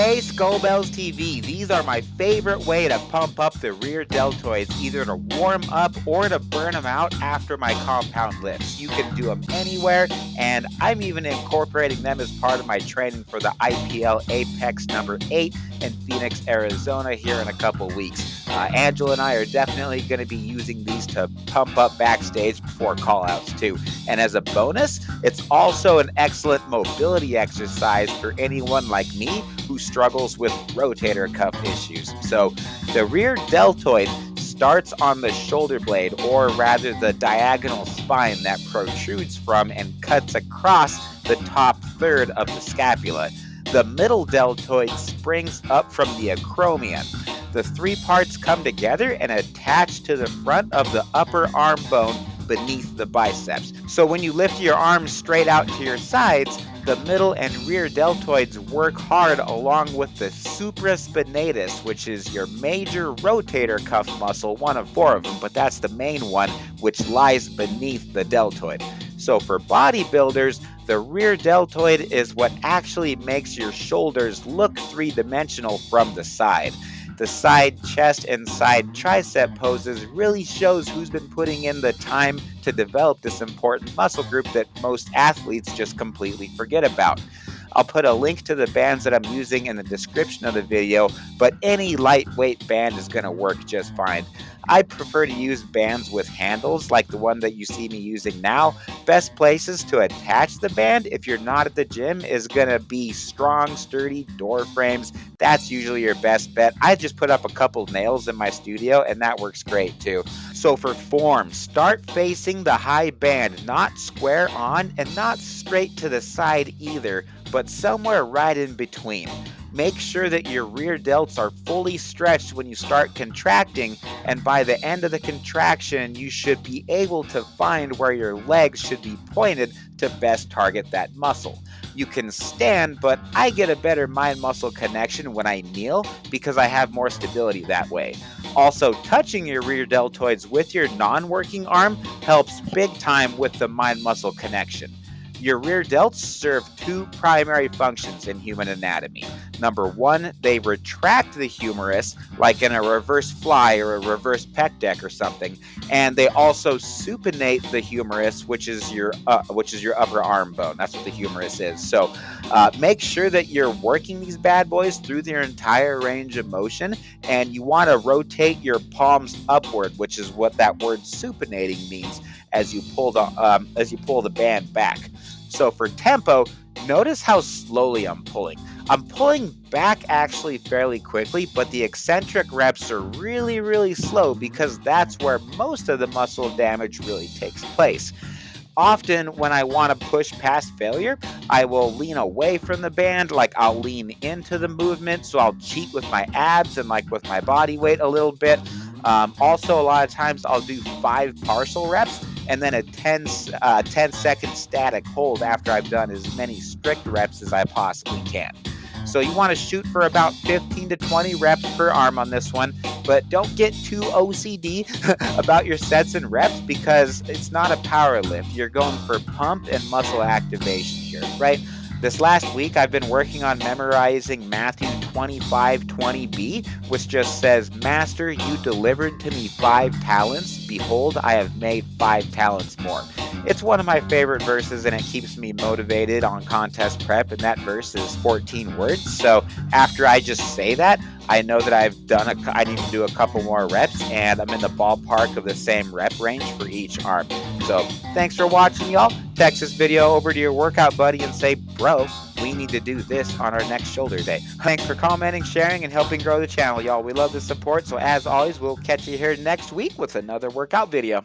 Hey Skullbells TV, these are my favorite way to pump up the rear deltoids, either to warm up or to burn them out after my compound lifts. You can do them anywhere, and I'm even incorporating them as part of my training for the IPL Apex number 8 in Phoenix, Arizona here in a couple weeks. Angela and I are definitely going to be using these to pump up backstage before callouts too. And as a bonus, it's also an excellent mobility exercise for anyone like me who struggles with rotator cuff issues. So the rear deltoid starts on the shoulder blade, or rather the diagonal spine that protrudes from and cuts across the top third of the scapula. The middle deltoid springs up from the acromion. The three parts come together and attach to the front of the upper arm bone beneath the biceps. So when you lift your arms straight out to your sides, the middle and rear deltoids work hard along with the supraspinatus, which is your major rotator cuff muscle, one of four of them, but that's the main one, which lies beneath the deltoid. So for bodybuilders, the rear deltoid is what actually makes your shoulders look three-dimensional from the side. The side chest and side tricep poses really shows who's been putting in the time to develop this important muscle group that most athletes just completely forget about. I'll put a link to the bands that I'm using in the description of the video, but any lightweight band is going to work just fine. I prefer to use bands with handles like the one that you see me using now. Best places to attach the band if you're not at the gym is going to be strong, sturdy door frames. That's usually your best bet. I just put up a couple nails in my studio and that works great too. So for form, start facing the high band, not square on and not straight to the side either, but somewhere right in between. Make sure that your rear delts are fully stretched when you start contracting, and by the end of the contraction, you should be able to find where your legs should be pointed to best target that muscle. You can stand, but I get a better mind-muscle connection when I kneel because I have more stability that way. Also, touching your rear deltoids with your non-working arm helps big time with the mind-muscle connection. Your rear delts serve two primary functions in human anatomy. Number one, they retract the humerus, like in a reverse fly or a reverse pec deck or something, and they also supinate the humerus, which is your upper arm bone. That's what the humerus is. So make sure that you're working these bad boys through their entire range of motion, and you want to rotate your palms upward, which is what that word supinating means, as you pull the band back. So for tempo, notice how slowly I'm pulling. I'm pulling back actually fairly quickly, but the eccentric reps are really, really slow because that's where most of the muscle damage really takes place. Often when I want to push past failure, I will lean away from the band, like I'll lean into the movement, so I'll cheat with my abs and like with my body weight a little bit. Also, a lot of times I'll do 5 partial reps and then a 10-second static hold after I've done as many strict reps as I possibly can. So you want to shoot for about 15 to 20 reps per arm on this one, but don't get too OCD about your sets and reps because it's not a power lift. You're going for pump and muscle activation here, right? This last week, I've been working on memorizing Matthew 25:20b, which just says, "Master, you delivered to me 5 talents. Behold, I have made 5 talents more." It's one of my favorite verses, and it keeps me motivated on contest prep, and that verse is 14 words. So after I just say that, I know that I need to do a couple more reps, and I'm in the ballpark of the same rep range for each arm. So thanks for watching, y'all. Text this video over to your workout buddy and say, "Bro, we need to do this on our next shoulder day." Thanks for commenting, sharing, and helping grow the channel, y'all. We love the support. So as always, we'll catch you here next week with another workout video.